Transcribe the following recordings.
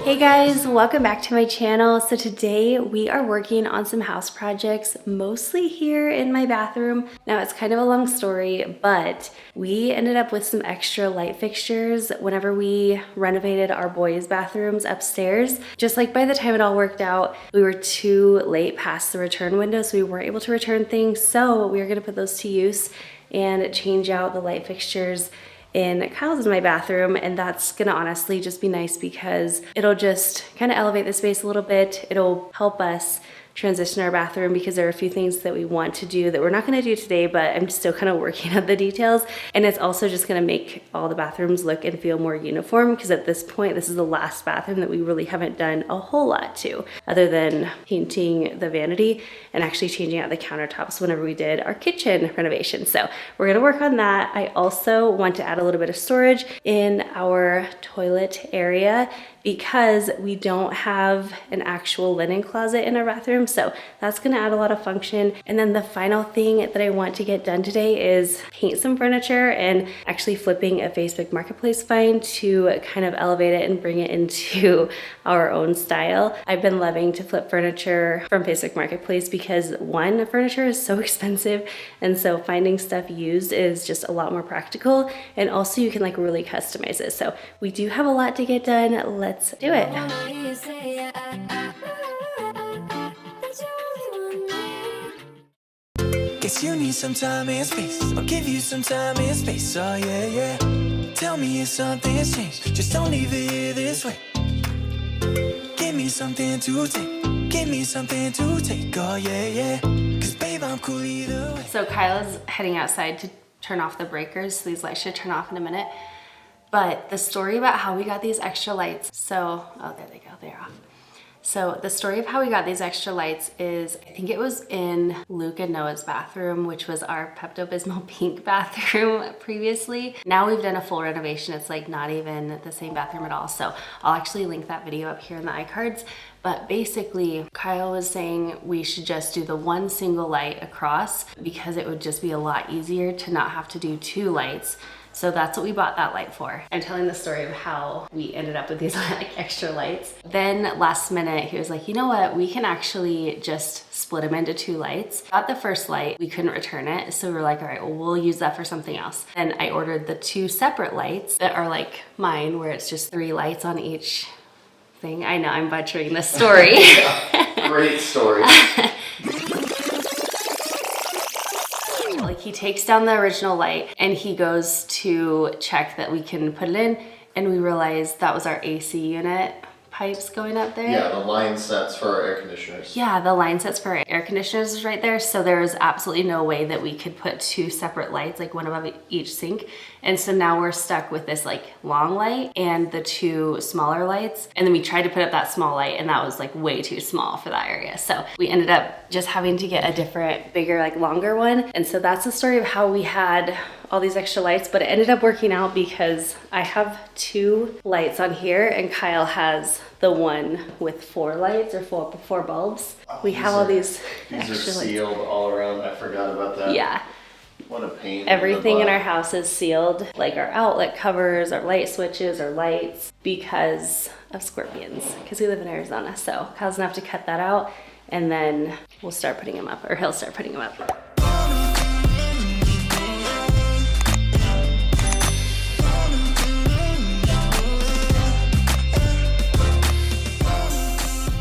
Hey guys, welcome back to my channel. So today we are working on some house projects, mostly here in my bathroom. Now it's kind of a long story, but we ended up with some extra light fixtures whenever we renovated our boys' bathrooms upstairs. Just like by the time it all worked out, we were too late past the return window, so we weren't able to return things. So we are gonna put those to use and change out the light fixtures in Kyle's in my bathroom, and that's gonna honestly just be nice because it'll just kind of elevate the space a little bit. It'll help us transition our bathroom because there are a few things that we want to do that we're not going to do today, but I'm still kind of working on the details. And it's also just going to make all the bathrooms look and feel more uniform because at this point, this is the last bathroom that we really haven't done a whole lot to, other than painting the vanity and actually changing out the countertops whenever we did our kitchen renovation. So we're going to work on that. I also want to add a little bit of storage in our toilet area because we don't have an actual linen closet in our bathroom. So that's gonna add a lot of function. And then the final thing that I want to get done today is paint some furniture and actually flipping a Facebook Marketplace find to kind of elevate it and bring it into our own style. I've been loving to flip furniture from Facebook Marketplace because one, furniture is so expensive. And so finding stuff used is just a lot more practical. And also you can like really customize it. So we do have a lot to get done. Let's do it. Guess you need some time and space. I'll give you some time and space. Oh yeah, yeah. Tell me if something's changed. Just don't leave it here this way. Give me something to take. Give me something to take. Oh yeah, yeah. Cause babe, I'm cool either way. So Kyla's heading outside to turn off the breakers. So these lights should turn off in a minute. But the story about how we got these extra lights, oh, there they go, they're off. So the story of how we got these extra lights is, I think it was in Luke and Noah's bathroom, which was our Pepto-Bismol pink bathroom previously. Now we've done a full renovation. It's like not even the same bathroom at all. So I'll actually link that video up here in the iCards. But basically, Kyle was saying we should just do the one single light across because it would just be a lot easier to not have to do two lights. So that's what we bought that light for. I'm telling the story of how we ended up with these like extra lights. Then last minute, he was like, you know what? We can actually just split them into two lights. Got the first light, we couldn't return it. So we were like, all right, well, we'll use that for something else. Then I ordered the two separate lights that are like mine, where it's just 3 lights on each thing. I know I'm butchering the story. Great story. Like he takes down the original light and he goes to check that we can put it in, and we realized that was our AC unit pipes going up there. Yeah, the line sets for our air conditioners. Yeah, the line sets for our air conditioners is right there. So there was absolutely no way that we could put 2 separate lights, like one above each sink. And so now we're stuck with this like long light and the 2 smaller lights. And then we tried to put up that small light and that was like way too small for that area. So we ended up just having to get a different, bigger, like longer one. And so that's the story of how we had all these extra lights, but it ended up working out because I have 2 lights on here and Kyle has the one with 4 lights or four bulbs. We have all these These are extra sealed lights. all around. I forgot about that. Yeah. What a pain. Everything in our house is sealed, like our outlet covers, our light switches, our lights, because of scorpions, because we live in Arizona. So Kyle's gonna have to cut that out and then we'll start putting them up, or he'll start putting them up.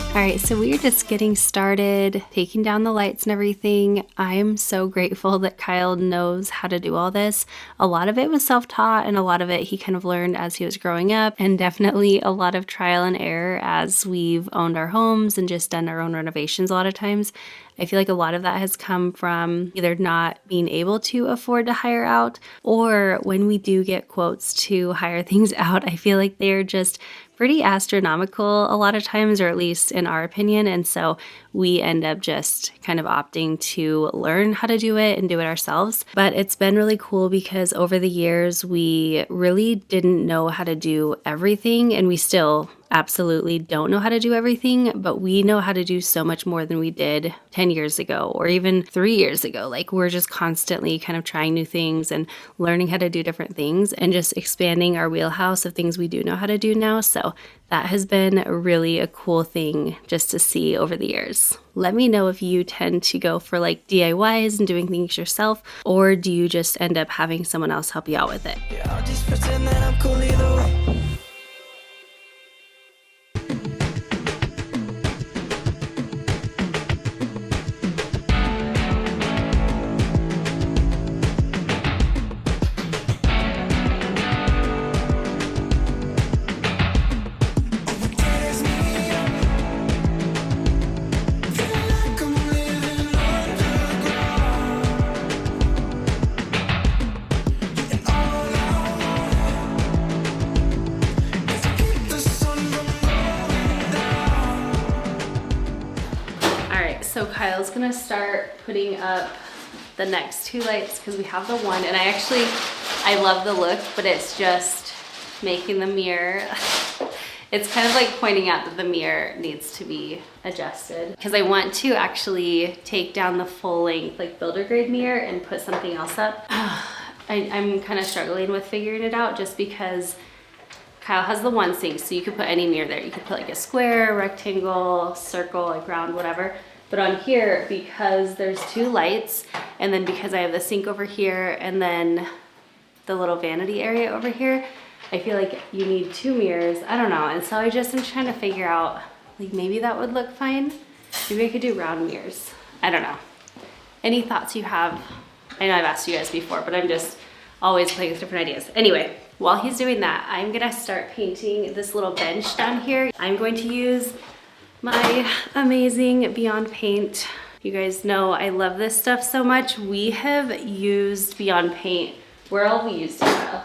All right, so we are just getting started, taking down the lights and everything. I am so grateful that Kyle knows how to do all this. A lot of it was self-taught and a lot of it he kind of learned as he was growing up, and definitely a lot of trial and error as we've owned our homes and just done our own renovations a lot of times. I feel like a lot of that has come from either not being able to afford to hire out, or when we do get quotes to hire things out, I feel like they're just pretty astronomical a lot of times, or at least in our opinion. And so we end up just kind of opting to learn how to do it and do it ourselves. But it's been really cool because over the years, we really didn't know how to do everything, and we still absolutely don't know how to do everything, but we know how to do so much more than we did 10 years ago or even 3 years ago. Like we're just constantly kind of trying new things and learning how to do different things and just expanding our wheelhouse of things we do know how to do now. So that has been really a cool thing just to see over the years. Let me know if you tend to go for like DIYs and doing things yourself, or do you just end up having someone else help you out with it? Yeah, I'll just pretend that I'm cool either way. So Kyle's gonna start putting up the next 2 lights because we have the one, and I love the look, but it's just making the mirror. It's kind of like pointing out that the mirror needs to be adjusted because I want to actually take down the full length like builder grade mirror and put something else up. I'm kind of struggling with figuring it out just because Kyle has the one sink, so you could put any mirror there. You could put like a square, rectangle, circle, like round, whatever. But on here, because there's 2 lights, and then because I have the sink over here, and then the little vanity area over here, I feel like you need 2 mirrors. I don't know. And so I just am trying to figure out, like maybe that would look fine. Maybe I could do round mirrors. I don't know. Any thoughts you have? I know I've asked you guys before, but I'm just always playing with different ideas. Anyway, while he's doing that, I'm gonna start painting this little bench down here. I'm going to use my amazing Beyond Paint. You guys know I love this stuff so much. We have used Beyond Paint. Where all we used it,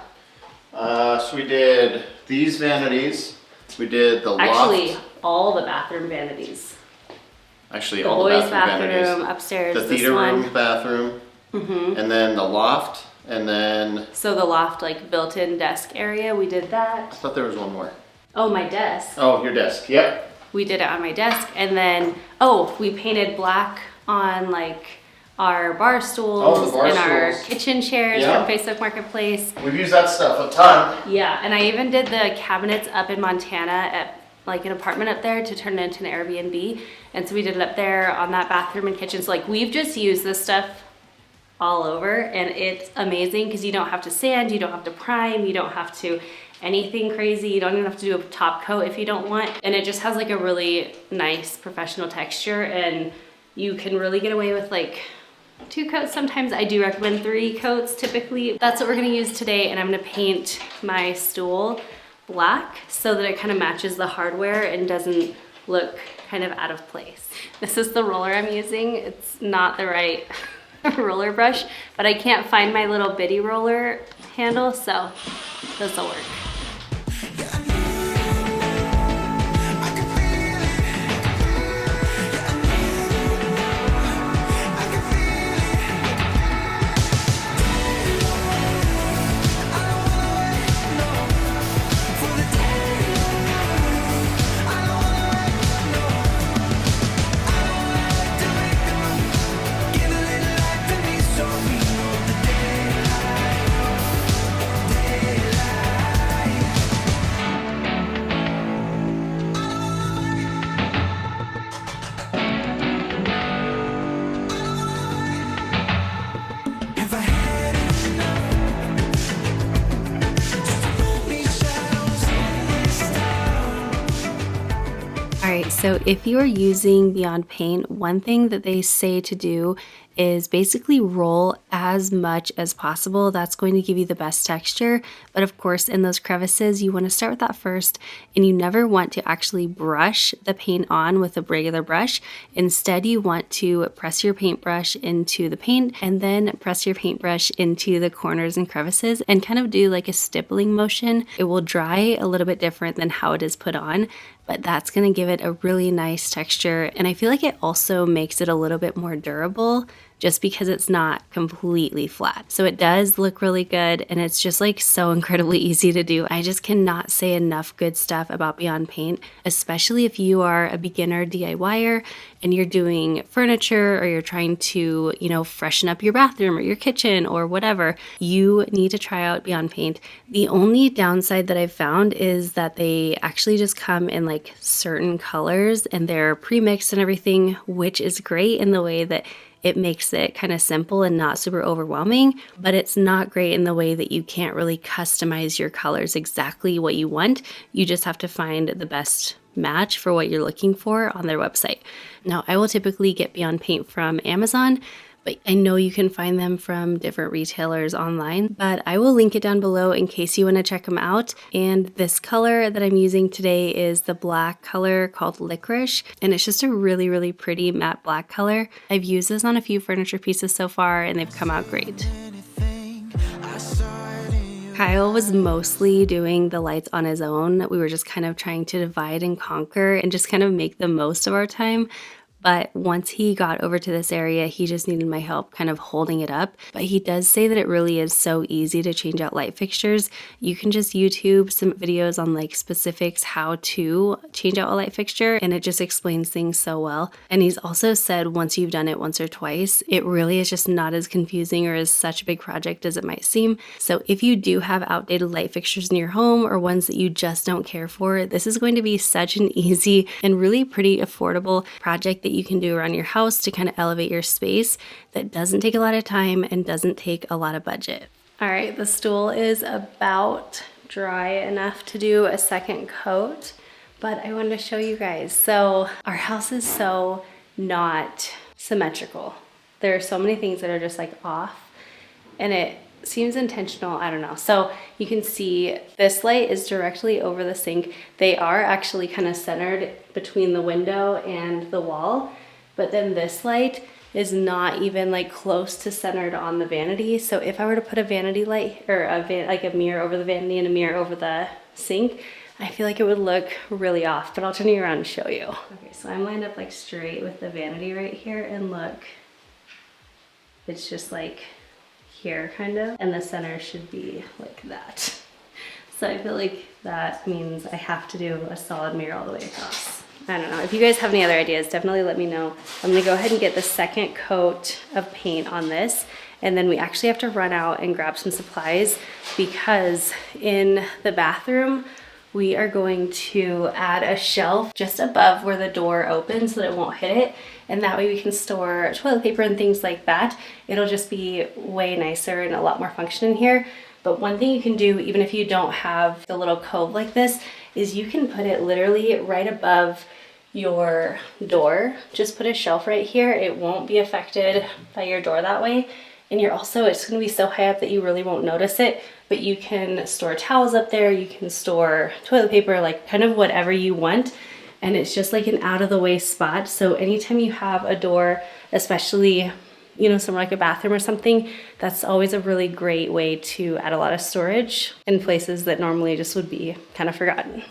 Kyle? So we did these vanities. We did the loft. Actually, all the bathroom vanities. Actually, The all the boys' bathroom bathroom, vanities. upstairs, The this theater room one. bathroom. And then the loft. And then So the loft, like built-in desk area, we did I that. thought there was one more. Oh, my desk. Oh, your desk. Yep. We did it on my desk, and then, oh, we painted black on like our bar stools Oh, the bar and our stools. kitchen chairs Yeah. from Facebook Marketplace. We've used that stuff a ton. Yeah, and I even did the cabinets up in Montana at like an apartment up there to turn it into an Airbnb. And so we did it up there on that bathroom and kitchen. So like we've just used this stuff all over, and it's amazing because you don't have to sand, you don't have to prime, you don't have to anything crazy. You don't even have to do a top coat if you don't want. And it just has like a really nice professional texture, and you can really get away with like 2 coats. Sometimes I do recommend 3 coats typically. That's what we're gonna use today, and I'm gonna paint my stool black so that it kind of matches the hardware and doesn't look kind of out of place. This is the roller I'm using. It's not the right roller brush, but I can't find my little bitty roller handle, so this will work. Alright, so if you are using Beyond Paint, one thing that they say to do is basically roll as much as possible. That's going to give you the best texture. But of course, in those crevices, you want to start with that first, and you never want to actually brush the paint on with a regular brush. Instead, you want to press your paintbrush into the paint and then press your paintbrush into the corners and crevices and kind of do like a stippling motion. It will dry a little bit different than how it is put on, but that's going to give it a really nice texture. And I feel like it also makes it a little bit more durable just because it's not completely flat. So it does look really good, and it's just like so incredibly easy to do. I just cannot say enough good stuff about Beyond Paint, especially if you are a beginner DIYer and you're doing furniture or you're trying to, freshen up your bathroom or your kitchen or whatever. You need to try out Beyond Paint. The only downside that I've found is that they actually just come in like certain colors and they're pre-mixed and everything, which is great in the way that it makes it kind of simple and not super overwhelming, but it's not great in the way that you can't really customize your colors exactly what you want. You just have to find the best match for what you're looking for on their website. Now, I will typically get Beyond Paint from Amazon, but I know you can find them from different retailers online, but I will link it down below in case you want to check them out. And this color that I'm using today is the black color called Licorice, and it's just a really, really pretty matte black color. I've used this on a few furniture pieces so far, and they've come out great. Kyle was mostly doing the lights on his own. We were just kind of trying to divide and conquer and just kind of make the most of our time. But once he got over to this area, he just needed my help kind of holding it up. But he does say that it really is so easy to change out light fixtures. You can just YouTube some videos on like specifics how to change out a light fixture, and it just explains things so well. And he's also said once you've done it once or twice, it really is just not as confusing or as such a big project as it might seem. So if you do have outdated light fixtures in your home or ones that you just don't care for, this is going to be such an easy and really pretty affordable project that you can do around your house to kind of elevate your space that doesn't take a lot of time and doesn't take a lot of budget. All right, the stool is about dry enough to do a second coat, but I wanted to show you guys. So our house is so not symmetrical. There are so many things that are just like off, and it seems intentional, I don't know. So you can see this light is directly over the sink. They are actually kind of centered between the window and the wall, but then this light is not even like close to centered on the vanity. So if I were to put a vanity light or like a mirror over the vanity and a mirror over the sink, I feel like it would look really off, but I'll turn you around and show you. Okay, so I'm lined up like straight with the vanity right here, and look, it's just like here kind of, and the center should be like that. So I feel like that means I have to do a solid mirror all the way across. I don't know. If you guys have any other ideas, definitely let me know. I'm gonna go ahead and get the second coat of paint on this, and then we actually have to run out and grab some supplies because in the bathroom, we are going to add a shelf just above where the door opens so that it won't hit it. And that way we can store toilet paper and things like that. It'll just be way nicer and a lot more function in here. But one thing you can do, even if you don't have the little cove like this, is you can put it literally right above your door. Just put a shelf right here. It won't be affected by your door that way. And it's gonna be so high up that you really won't notice it, but you can store towels up there, you can store toilet paper, like kind of whatever you want. And it's just like an out of the way spot. So anytime you have a door, especially, somewhere like a bathroom or something, that's always a really great way to add a lot of storage in places that normally just would be kind of forgotten.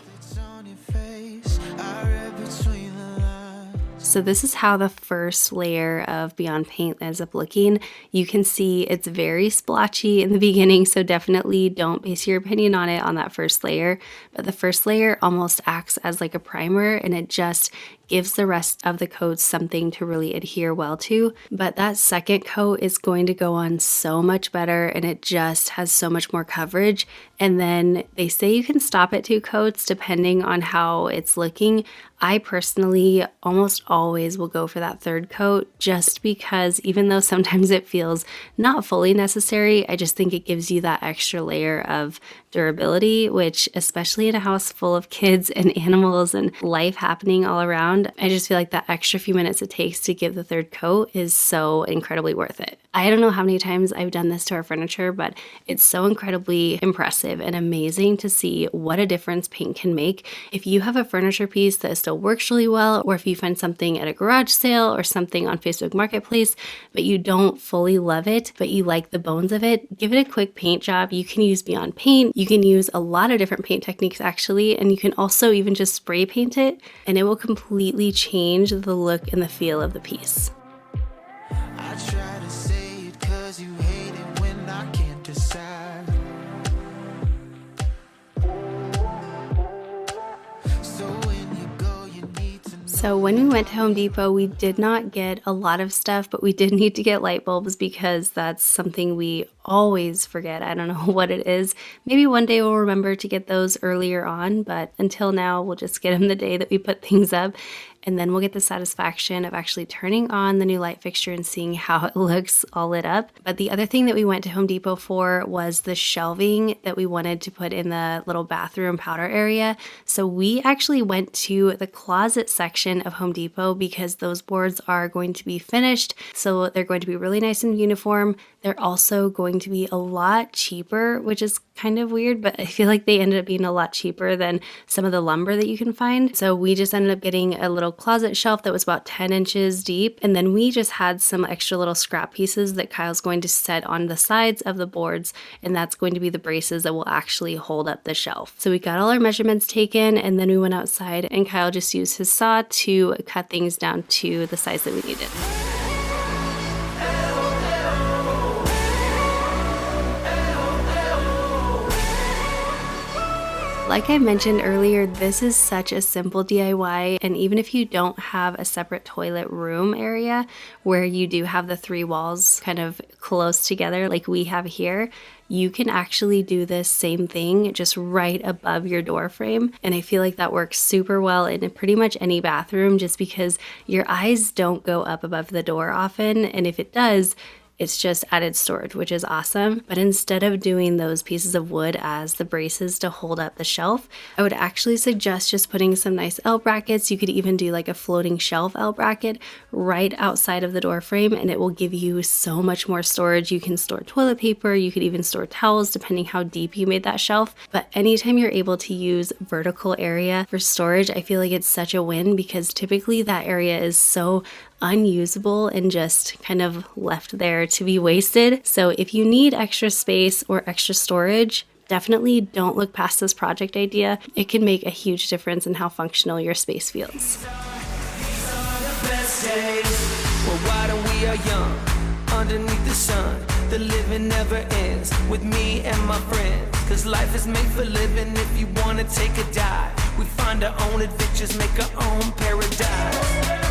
So this is how the first layer of Beyond Paint ends up looking. You can see it's very splotchy in the beginning, so definitely don't base your opinion on it on that first layer. But the first layer almost acts as like a primer, and it just gives the rest of the coat something to really adhere well to. But that second coat is going to go on so much better, and it just has so much more coverage. And then they say you can stop at 2 coats depending on how it's looking. I personally almost always will go for that third coat just because even though sometimes it feels not fully necessary, I just think it gives you that extra layer of durability, which especially in a house full of kids and animals and life happening all around, I just feel like that extra few minutes it takes to give the third coat is so incredibly worth it. I don't know how many times I've done this to our furniture, but it's so incredibly impressive and amazing to see what a difference paint can make. If you have a furniture piece that still works really well, or if you find something at a garage sale or something on Facebook Marketplace, but you don't fully love it, but you like the bones of it, give it a quick paint job. You can use Beyond Paint. You can use a lot of different paint techniques actually, and you can also even just spray paint it, and it will completely change the look and the feel of the piece. I try to So when we went to Home Depot, we did not get a lot of stuff, but we did need to get light bulbs because that's something we always forget. I don't know what it is. Maybe one day we'll remember to get those earlier on, but until now, we'll just get them the day that we put things up. And then we'll get the satisfaction of actually turning on the new light fixture and seeing how it looks all lit up. But the other thing that we went to Home Depot for was the shelving that we wanted to put in the little bathroom powder area. So we actually went to the closet section of Home Depot because those boards are going to be finished. So they're going to be really nice and uniform. They're also going to be a lot cheaper, which is kind of weird, but I feel like they ended up being a lot cheaper than some of the lumber that you can find. So we just ended up getting a little closet shelf that was about 10 inches deep. And then we just had some extra little scrap pieces that Kyle's going to set on the sides of the boards. And that's going to be the braces that will actually hold up the shelf. So we got all our measurements taken and then we went outside and Kyle just used his saw to cut things down to the size that we needed. Like I mentioned earlier, this is such a simple DIY, and even if you don't have a separate toilet room area where you do have the three walls kind of close together like we have here, you can actually do this same thing just right above your door frame. And I feel like that works super well in pretty much any bathroom just because your eyes don't go up above the door often, and if it does, it's just added storage, which is awesome. But instead of doing those pieces of wood as the braces to hold up the shelf, I would actually suggest just putting some nice L brackets. You could even do like a floating shelf L bracket right outside of the door frame, and it will give you so much more storage. You can store toilet paper, you could even store towels depending how deep you made that shelf. But anytime you're able to use vertical area for storage, I feel like it's such a win because typically that area is so unusable and just kind of left there to be wasted. So if you need extra space or extra storage, definitely don't look past this project idea. It can make a huge difference in how functional your space feels. Underneath the sun, the living never ends with me and my friends. Cause life is made for living. If you wanna take a dive, we find our own adventures, make our own paradise.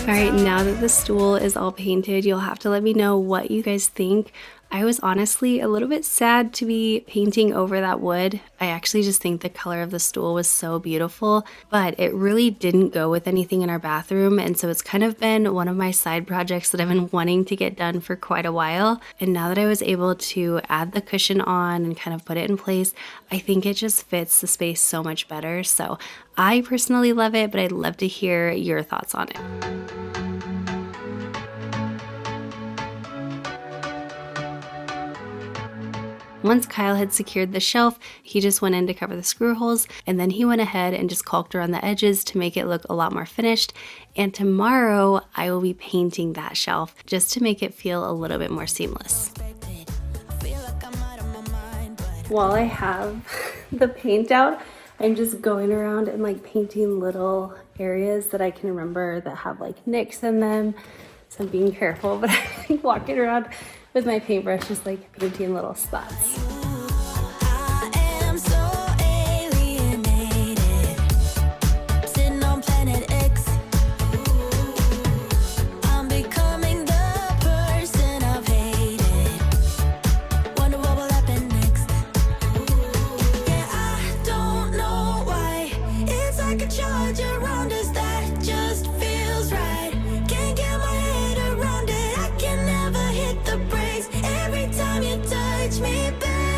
All right, now that the stool is all painted, you'll have to let me know what you guys think. I was honestly a little bit sad to be painting over that wood. I actually just think the color of the stool was so beautiful, but it really didn't go with anything in our bathroom. And so it's kind of been one of my side projects that I've been wanting to get done for quite a while. And now that I was able to add the cushion on and kind of put it in place, I think it just fits the space so much better. So I personally love it, but I'd love to hear your thoughts on it. Once Kyle had secured the shelf, he just went in to cover the screw holes, and then he went ahead and just caulked around the edges to make it look a lot more finished. And tomorrow I will be painting that shelf just to make it feel a little bit more seamless. While I have the paint out, I'm just going around and like painting little areas that I can remember that have like nicks in them. So I'm being careful, but I'm walking around with my paintbrush just like painting little spots. Every time you touch me back.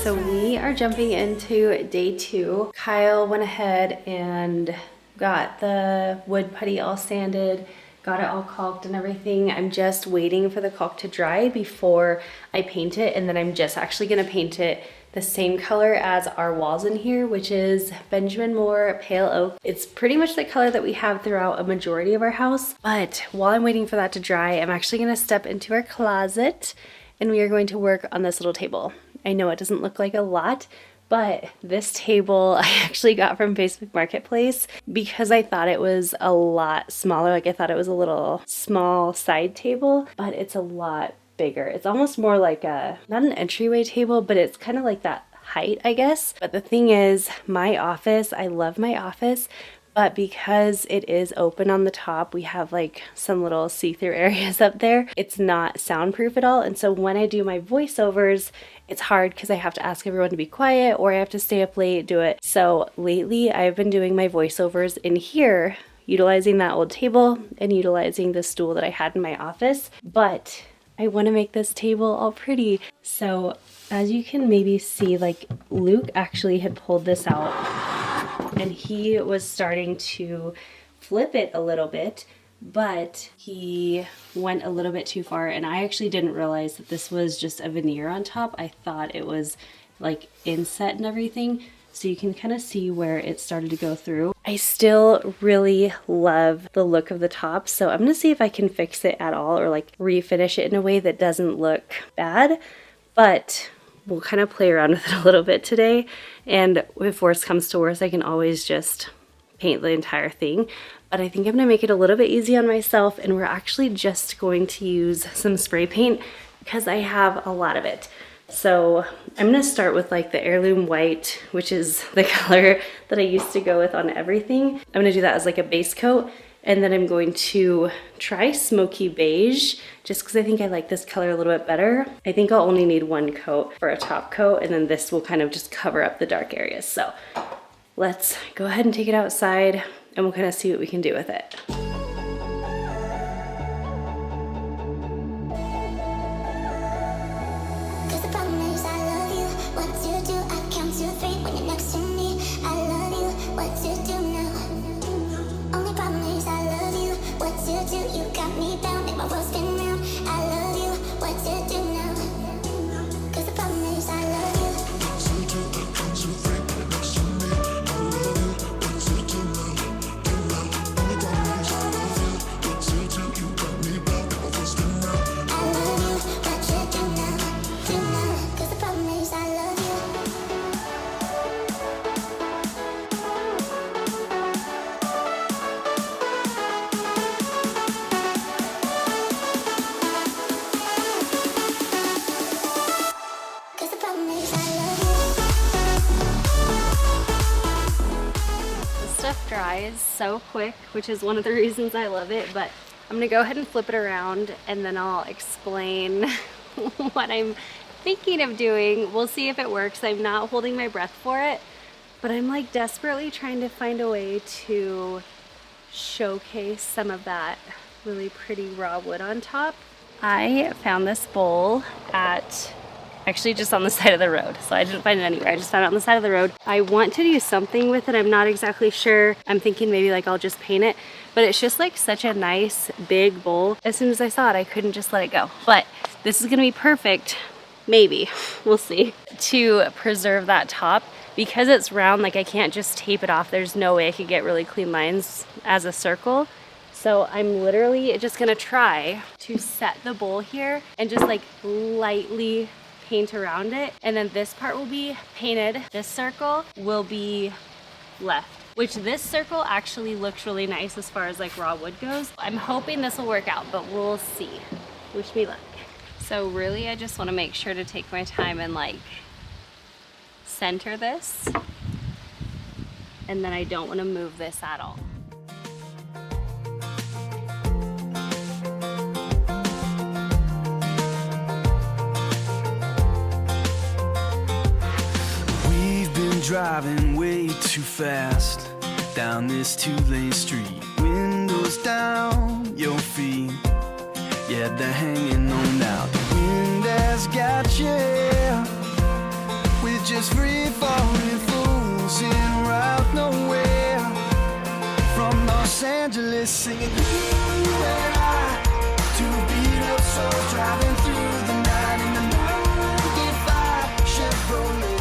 So we are jumping into day 2. Kyle went ahead and got the wood putty all sanded, got it all caulked and everything. I'm just waiting for the caulk to dry before I paint it, and then I'm just actually gonna paint it the same color as our walls in here, which is Benjamin Moore Pale Oak. It's pretty much the color that we have throughout a majority of our house, but while I'm waiting for that to dry, I'm actually gonna step into our closet and we are going to work on this little table. I know it doesn't look like a lot, but this table I actually got from Facebook Marketplace because I thought it was a lot smaller. Like I thought it was a little small side table, but it's a lot bigger. It's almost more like not an entryway table, but it's kind of like that height, I guess. But the thing is, my office, I love my office, but because it is open on the top, we have like some little see-through areas up there. It's not soundproof at all. And so when I do my voiceovers, it's hard because I have to ask everyone to be quiet or I have to stay up late, do it. So lately I've been doing my voiceovers in here, utilizing that old table and utilizing the stool that I had in my office. But I want to make this table all pretty. So as you can maybe see, like Luke actually had pulled this out and he was starting to flip it a little bit, but he went a little bit too far, and I actually didn't realize that this was just a veneer on top. I thought it was like inset and everything, so you can kind of see where it started to go through. I still really love the look of the top, so I'm gonna see if I can fix it at all or like refinish it in a way that doesn't look bad, but we'll kind of play around with it a little bit today, and if worse comes to worse, I can always just paint the entire thing. But I think I'm gonna make it a little bit easy on myself, and we're actually just going to use some spray paint because I have a lot of it. So I'm gonna start with like the heirloom white, which is the color that I used to go with on everything. I'm gonna do that as like a base coat, and then I'm going to try smoky beige just because I think I like this color a little bit better. I think I'll only need one coat for a top coat, and then this will kind of just cover up the dark areas. So let's go ahead and take it outside and we'll kind of see what we can do with it. Dries so quick, which is one of the reasons I love it, but I'm gonna go ahead and flip it around and then I'll explain what I'm thinking of doing. We'll see if it works. I'm not holding my breath for it, but I'm like desperately trying to find a way to showcase some of that really pretty raw wood on top. I found this bowl at actually just on the side of the road, so I didn't find it anywhere. I just found it on the side of the road. I want to do something with it. I'm not exactly sure. I'm thinking maybe like I'll just paint it, but it's just like such a nice big bowl. As soon as I saw it, I couldn't just let it go. But this is gonna be perfect, maybe, we'll see, to preserve that top. Because it's round, like I can't just tape it off. There's no way I could get really clean lines as a circle. So I'm literally just gonna try to set the bowl here and just like lightly paint around it, and then this part will be painted. This circle will be left, which this circle actually looks really nice as far as like raw wood goes. I'm hoping this will work out, but we'll see. Wish me luck. So really I just want to make sure to take my time and like center this, and then I don't want to move this at all. Driving way too fast down this two-lane street. Windows down, your feet, yeah, they're hanging on out. The wind has got you with We're just free falling fools in route nowhere. From Los Angeles singing you and I, two beat up souls driving through the night in the 95 Chevrolet.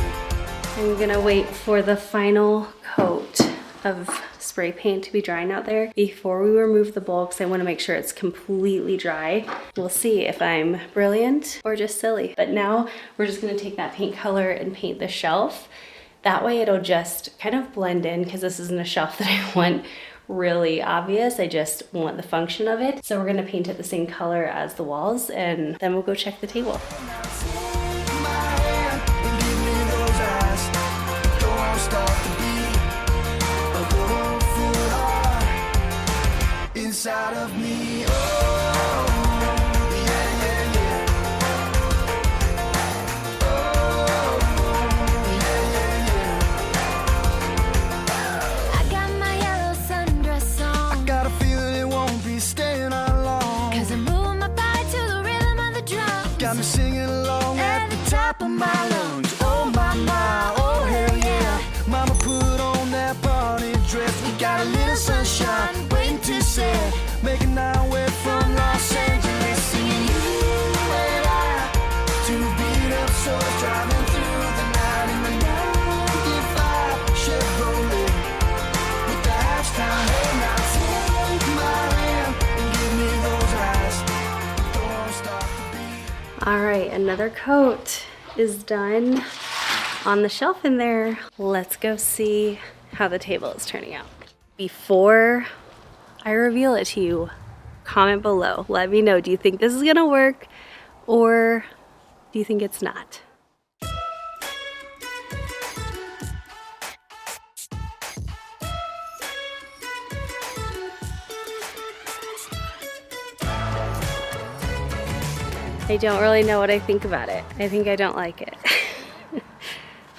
I'm gonna wait for the final coat of spray paint to be drying out there before we remove the bowl, because I want to make sure it's completely dry. We'll see if I'm brilliant or just silly. But now we're just going to take that paint color and paint the shelf. That way it'll just kind of blend in, because this isn't a shelf that I want really obvious. I just want the function of it. So we're going to paint it the same color as the walls, and then we'll go check the table. Inside of me, oh, yeah, yeah, yeah. Oh, yeah, yeah, yeah. I got my yellow sundress on. I got a feeling it won't be staying on long. 'Cause I'm moving my body to the rhythm of the drums. Got me singing along at the top of my lungs. Oh my, oh hell yeah. Mama put on that party dress. We got a little sunshine waiting to set. Making our way from Los Angeles, singing you and I, two beat up souls driving through the night in the 95 Chevrolet with the hashtag. Hey now take my hand and give me those eyes. Don't stop the beat. All right, another coat is done on the shelf in there. Let's go see how the table is turning out. Before I reveal it to you, comment below. Let me know, do you think this is gonna work, or do you think it's not? I don't really know what I think about it. I think I don't like it.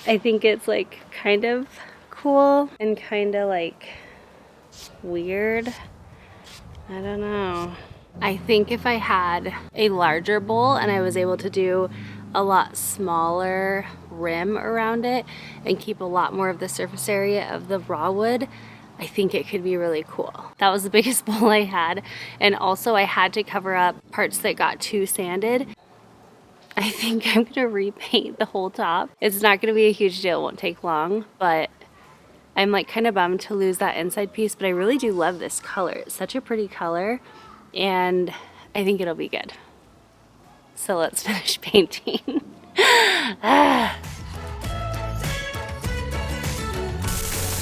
I think it's like kind of cool and kind of like weird. I don't know. I think if I had a larger bowl and I was able to do a lot smaller rim around it and keep a lot more of the surface area of the raw wood, I think it could be really cool. That was the biggest bowl I had. And also I had to cover up parts that got too sanded. I think I'm gonna repaint the whole top. It's not gonna be a huge deal, it won't take long, but I'm like kind of bummed to lose that inside piece, but I really do love this color. It's such a pretty color, and I think it'll be good. So let's finish painting.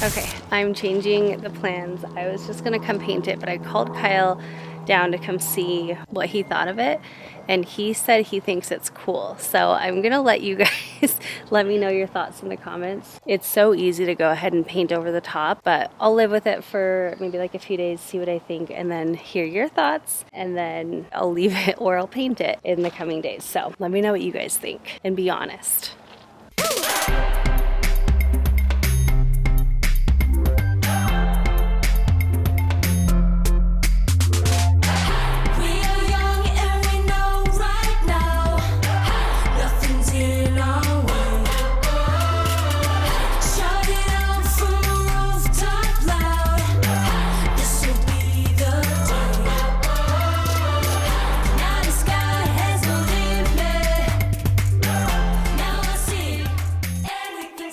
Okay, I'm changing the plans. I was just gonna come paint it, but I called Kyle down to come see what he thought of it, and he said he thinks it's cool. So I'm gonna let you guys let me know your thoughts in the comments. It's so easy to go ahead and paint over the top, but I'll live with it for maybe like a few days, see what I think, and then hear your thoughts, and then I'll leave it or I'll paint it in the coming days. So let me know what you guys think and be honest.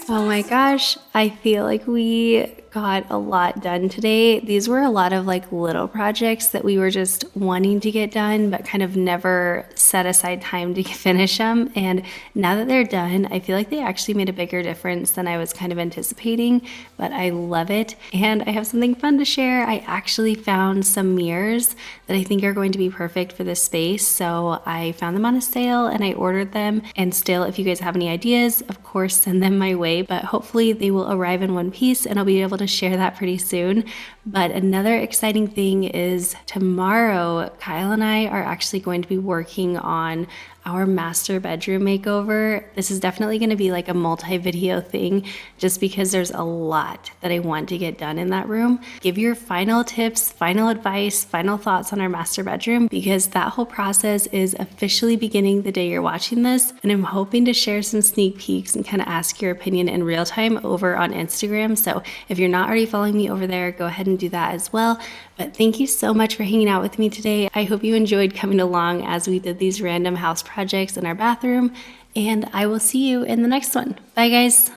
Oh my gosh, I feel like we got a lot done today. These were a lot of like little projects that we were just wanting to get done, but kind of never set aside time to finish them. And now that they're done, I feel like they actually made a bigger difference than I was kind of anticipating, but I love it. And I have something fun to share. I actually found some mirrors that I think are going to be perfect for this space. So I found them on a sale and I ordered them. And still, if you guys have any ideas, of course, send them my way, but hopefully they will arrive in one piece and I'll be able to share that pretty soon. But another exciting thing is tomorrow, Kyle and I are actually going to be working on our master bedroom makeover. This is definitely going to be like a multi-video thing just because there's a lot that I want to get done in that room. Give your final tips, final advice, final thoughts on our master bedroom, because that whole process is officially beginning the day you're watching this. And I'm hoping to share some sneak peeks and kind of ask your opinion in real time over on Instagram. So if you're not already following me over there, go ahead and do that as well. But thank you so much for hanging out with me today. I hope you enjoyed coming along as we did these random house projects in our bathroom, and I will see you in the next one. Bye guys.